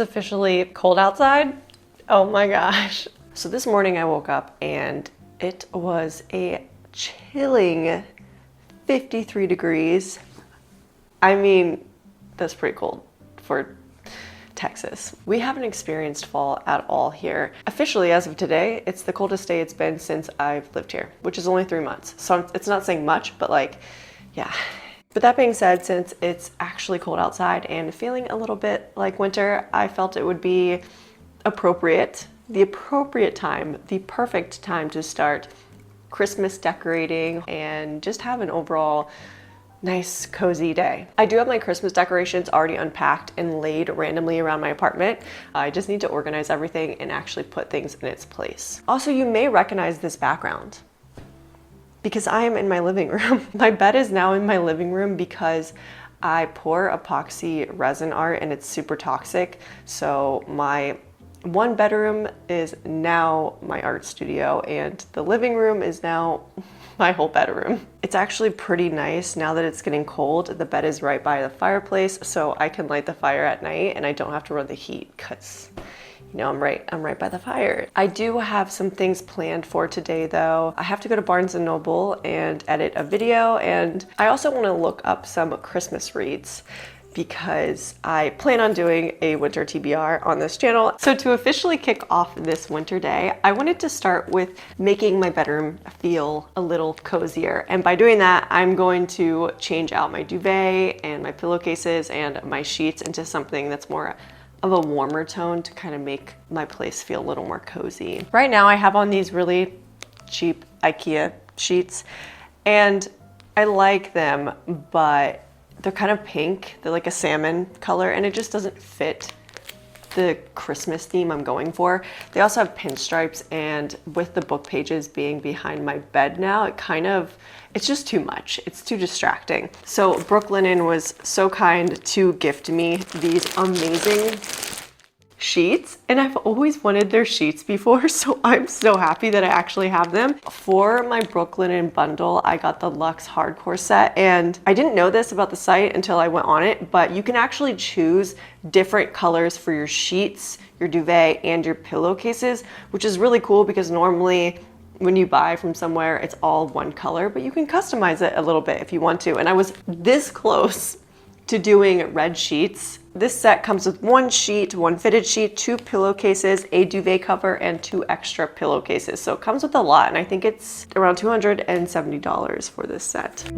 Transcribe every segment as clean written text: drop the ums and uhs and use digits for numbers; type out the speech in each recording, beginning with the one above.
officially cold outside. Oh my gosh. So this morning I woke up and it was a chilling 53 degrees. I mean, that's pretty cold for Texas. We haven't experienced fall at all here. Officially, as of today, it's the coldest day it's been since I've lived here, which is only 3 months. So it's not saying much, but like, yeah. But that being said, since it's actually cold outside and feeling a little bit like winter, I felt it would be appropriate, the appropriate time, the perfect time to start Christmas decorating and just have an overall nice, cozy day. I do have my Christmas decorations already unpacked and laid randomly around my apartment. I just need to organize everything and actually put things in its place. Also, you may recognize this background because I am in my living room. My bed is now in my living room because I pour epoxy resin art and it's super toxic. So my one bedroom is now my art studio and the living room is now my whole bedroom. It's actually pretty nice now that it's getting cold. The bed is right by the fireplace, so I can light the fire at night and I don't have to run the heat because, you know, I'm right by the fire. I do have some things planned for today though. I have to go to Barnes & Noble and edit a video, and I also want to look up some Christmas wreaths because I plan on doing a winter TBR on this channel. So to officially kick off this winter day, I wanted to start with making my bedroom feel a little cozier. And by doing that, I'm going to change out my duvet and my pillowcases and my sheets into something that's more of a warmer tone to kind of make my place feel a little more cozy. Right now I have on these really cheap IKEA sheets and I like them, but they're kind of pink. They're like a salmon color and it just doesn't fit the Christmas theme I'm going for. They also have pinstripes, and with the book pages being behind my bed now, it's just too much. It's too distracting. So Brooklinen was so kind to gift me these amazing sheets, and I've always wanted their sheets before, so I'm so happy that I actually have them. For my Brooklinen bundle, I got the Luxe Hardcore set, and I didn't know this about the site until I went on it, but you can actually choose different colors for your sheets, your duvet, and your pillowcases, which is really cool because normally when you buy from somewhere, it's all one color, but you can customize it a little bit if you want to. And I was this close to doing red sheets. This set comes with 1 sheet, 1 fitted sheet, 2 pillowcases, a duvet cover, and 2 extra pillowcases. So it comes with a lot, and I think it's around $270 for this set.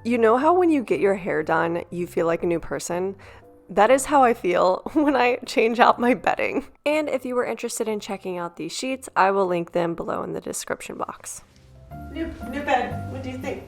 You know how when you get your hair done, you feel like a new person? That is how I feel when I change out my bedding. And if you were interested in checking out these sheets, I will link them below in the description box. New bed, what do you think?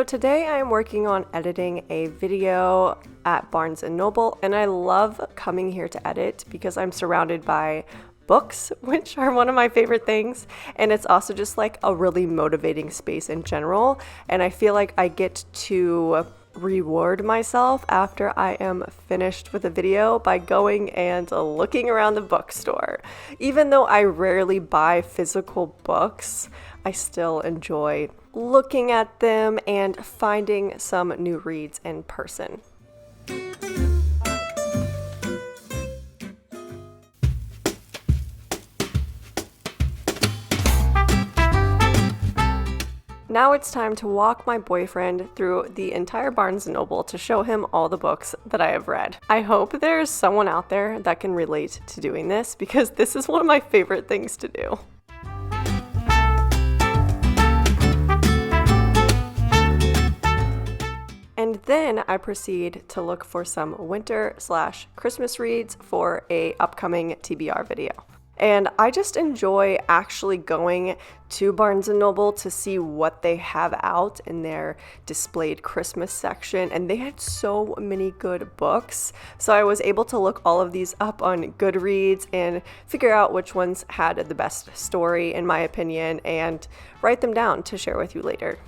So today I am working on editing a video at Barnes & Noble, and I love coming here to edit because I'm surrounded by books, which are one of my favorite things, and it's also just like a really motivating space in general, and I feel like I get to reward myself after I am finished with a video by going and looking around the bookstore. Even though I rarely buy physical books, I still enjoy looking at them and finding some new reads in person. Now it's time to walk my boyfriend through the entire Barnes & Noble to show him all the books that I have read. I hope there's someone out there that can relate to doing this because this is one of my favorite things to do. And then I proceed to look for some winter/Christmas reads for a upcoming TBR video. And I just enjoy actually going to Barnes & Noble to see what they have out in their displayed Christmas section. And they had so many good books. So I was able to look all of these up on Goodreads and figure out which ones had the best story, in my opinion, and write them down to share with you later.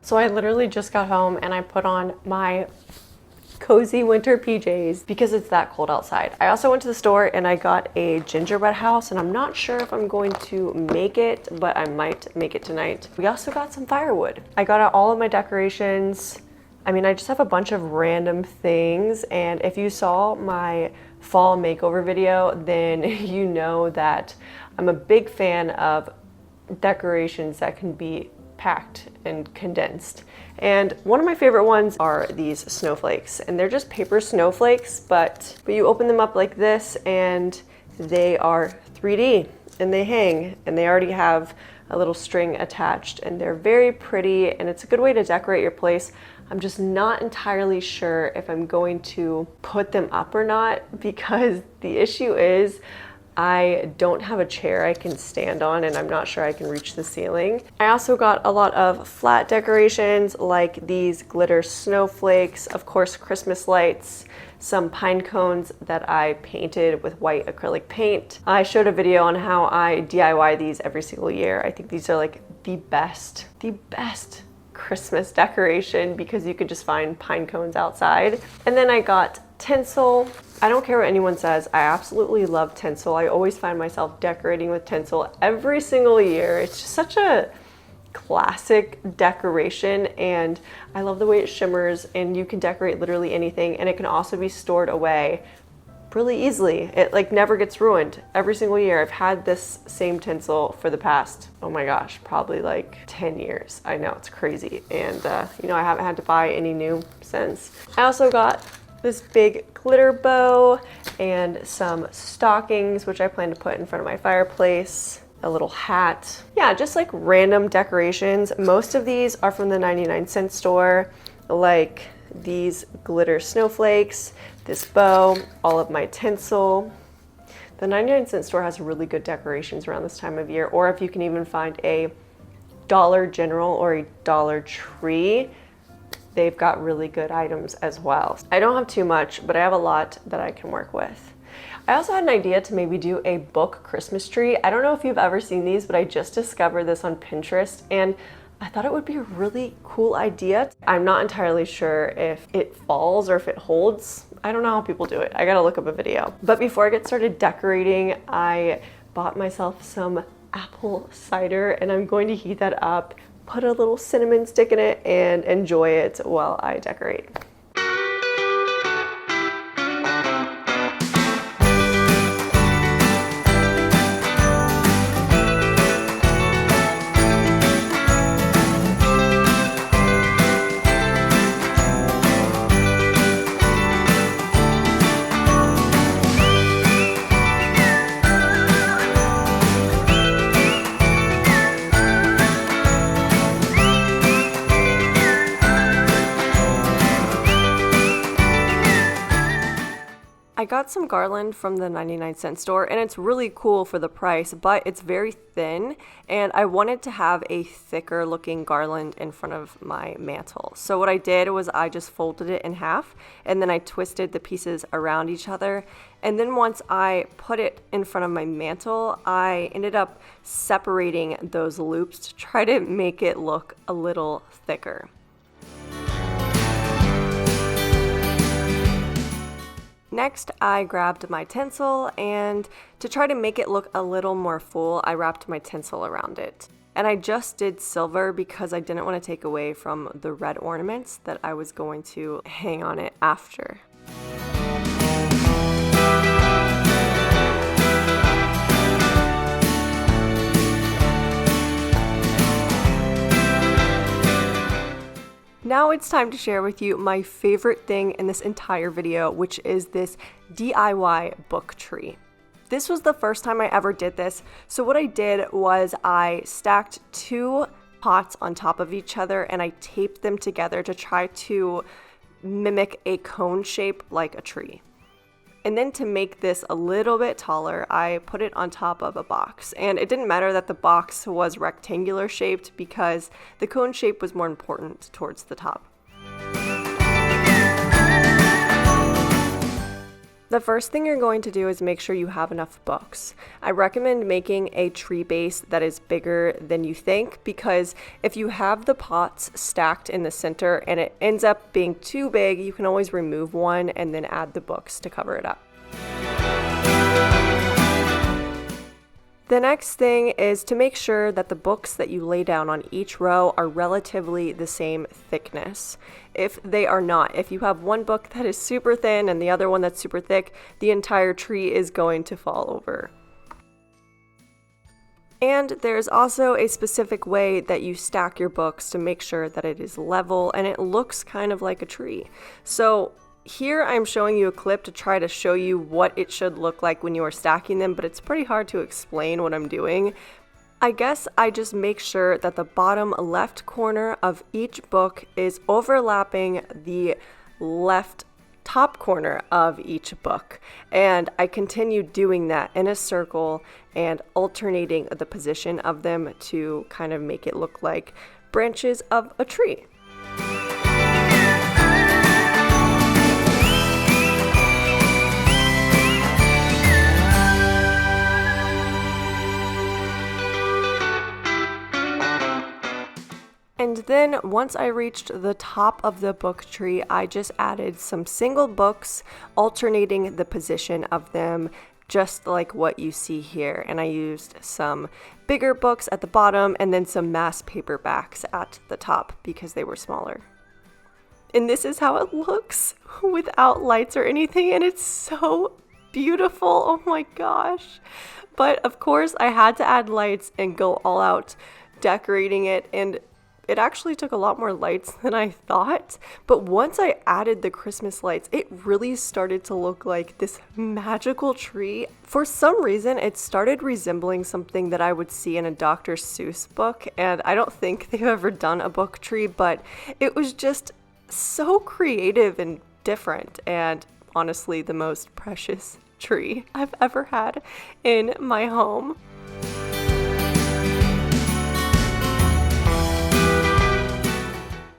So I literally just got home and I put on my cozy winter PJs because it's that cold outside. I also went to the store and I got a gingerbread house, and I'm not sure if I'm going to make it, but I might make it tonight. We also got some firewood. I got out all of my decorations. I mean, I just have a bunch of random things, and if you saw my fall makeover video, then you know that I'm a big fan of decorations that can be packed and condensed. And one of my favorite ones are these snowflakes, and they're just paper snowflakes, but you open them up like this and they are 3D and they hang, and they already have a little string attached, and they're very pretty, and it's a good way to decorate your place. I'm just not entirely sure if I'm going to put them up or not, because the issue is I don't have a chair I can stand on, and I'm not sure I can reach the ceiling. I also got a lot of flat decorations like these glitter snowflakes, of course Christmas lights, some pine cones that I painted with white acrylic paint. I showed a video on how I DIY these every single year. I think these are like the best Christmas decoration because you could just find pine cones outside. And then I got tinsel. I don't care what anyone says, I absolutely love tinsel. I always find myself decorating with tinsel every single year. It's just such a classic decoration, and I love the way it shimmers, and you can decorate literally anything, and it can also be stored away really easily. It like never gets ruined. Every single year I've had this same tinsel for the past, oh my gosh, probably like 10 years. I know, it's crazy. And you know, I haven't had to buy any new since. I also got this big glitter bow and some stockings, which I plan to put in front of my fireplace, a little hat. Yeah, just like random decorations. Most of these are from the 99-cent store, like these glitter snowflakes, this bow, all of my tinsel. The 99-cent store has really good decorations around this time of year, or if you can even find a Dollar General or a Dollar Tree, they've got really good items as well. I don't have too much, but I have a lot that I can work with. I also had an idea to maybe do a book Christmas tree. I don't know if you've ever seen these, but I just discovered this on Pinterest, and I thought it would be a really cool idea. I'm not entirely sure if it falls or if it holds. I don't know how people do it. I gotta look up a video. But before I get started decorating, I bought myself some apple cider, and I'm going to heat that up, put a little cinnamon stick in it, and enjoy it while I decorate. got some garland from the 99-cent store, and it's really cool for the price, but it's very thin, and I wanted to have a thicker looking garland in front of my mantle. So what I did was I just folded it in half, and then I twisted the pieces around each other. And then once I put it in front of my mantle, I ended up separating those loops to try to make it look a little thicker. Next, I grabbed my tinsel, and to try to make it look a little more full, I wrapped my tinsel around it. And I just did silver because I didn't want to take away from the red ornaments that I was going to hang on it after. Now it's time to share with you my favorite thing in this entire video, which is this DIY book tree. This was the first time I ever did this, so what I did was I stacked 2 pots on top of each other and I taped them together to try to mimic a cone shape like a tree. And then to make this a little bit taller, I put it on top of a box. And it didn't matter that the box was rectangular shaped because the cone shape was more important towards the top. The first thing you're going to do is make sure you have enough books. I recommend making a tree base that is bigger than you think, because if you have the pots stacked in the center and it ends up being too big, you can always remove one and then add the books to cover it up. The next thing is to make sure that the books that you lay down on each row are relatively the same thickness. If they are not, if you have one book that is super thin and the other one that's super thick, the entire tree is going to fall over. And there's also a specific way that you stack your books to make sure that it is level and it looks kind of like a tree. So here I'm showing you a clip to try to show you what it should look like when you are stacking them, but it's pretty hard to explain what I'm doing. I guess I just make sure that the bottom left corner of each book is overlapping the left top corner of each book. And I continue doing that in a circle and alternating the position of them to kind of make it look like branches of a tree. And then once I reached the top of the book tree, I just added some single books, alternating the position of them, just like what you see here. And I used some bigger books at the bottom and then some mass paperbacks at the top because they were smaller. And this is how it looks without lights or anything, and it's so beautiful. Oh my gosh. But of course I had to add lights and go all out decorating it, and it actually took a lot more lights than I thought, but once I added the Christmas lights, it really started to look like this magical tree. For some reason, it started resembling something that I would see in a Dr. Seuss book, and I don't think they've ever done a book tree, but it was just so creative and different, and honestly, the most precious tree I've ever had in my home.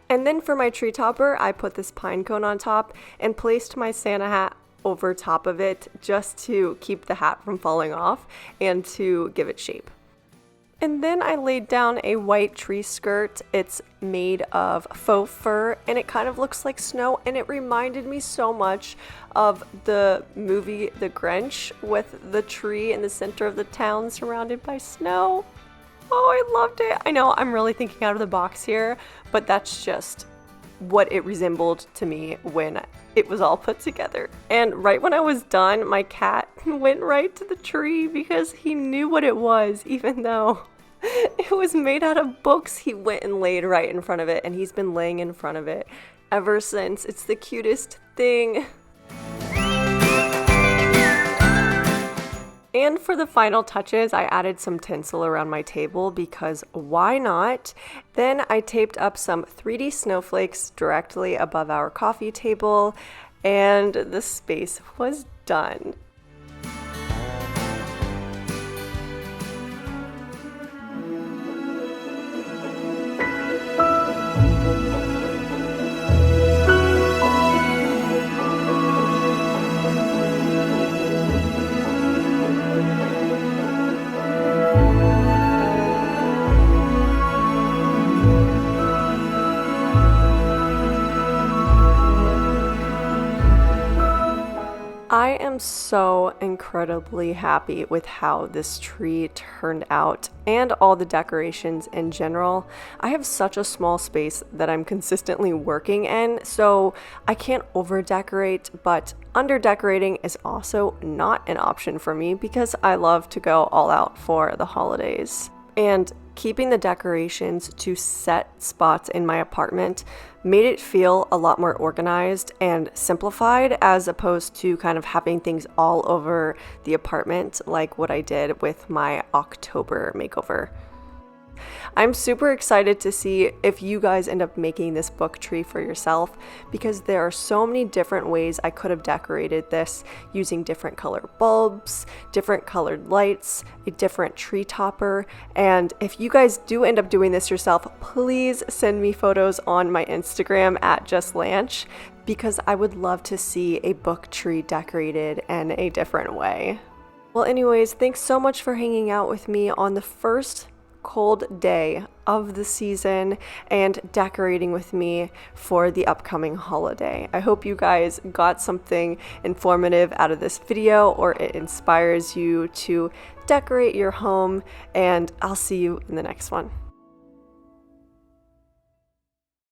And then for my tree topper, I put this pine cone on top and placed my Santa hat over top of it just to keep the hat from falling off and to give it shape. And then I laid down a white tree skirt. It's made of faux fur and it kind of looks like snow, and it reminded me so much of the movie The Grinch with the tree in the center of the town surrounded by snow. Oh, I loved it. I know I'm really thinking out of the box here, but that's just what it resembled to me when it was all put together. And right when I was done, my cat went right to the tree because he knew what it was, even though it was made out of books. He went and laid right in front of it, and he's been laying in front of it ever since. It's the cutest thing. And for the final touches, I added some tinsel around my table because why not? Then I taped up some 3D snowflakes directly above our coffee table, and the space was done. I am so incredibly happy with how this tree turned out and all the decorations in general. I have such a small space that I'm consistently working in, so I can't over decorate, but under decorating is also not an option for me because I love to go all out for the holidays. And keeping the decorations to set spots in my apartment made it feel a lot more organized and simplified as opposed to kind of having things all over the apartment like what I did with my October makeover. I'm super excited to see if you guys end up making this book tree for yourself because there are so many different ways I could have decorated this using different color bulbs, different colored lights, a different tree topper, and if you guys do end up doing this yourself, please send me photos on my Instagram at @justlanch because I would love to see a book tree decorated in a different way. Well, anyways, thanks so much for hanging out with me on the first cold day of the season and decorating with me for the upcoming holiday. I hope you guys got something informative out of this video or it inspires you to decorate your home, and I'll see you in the next one.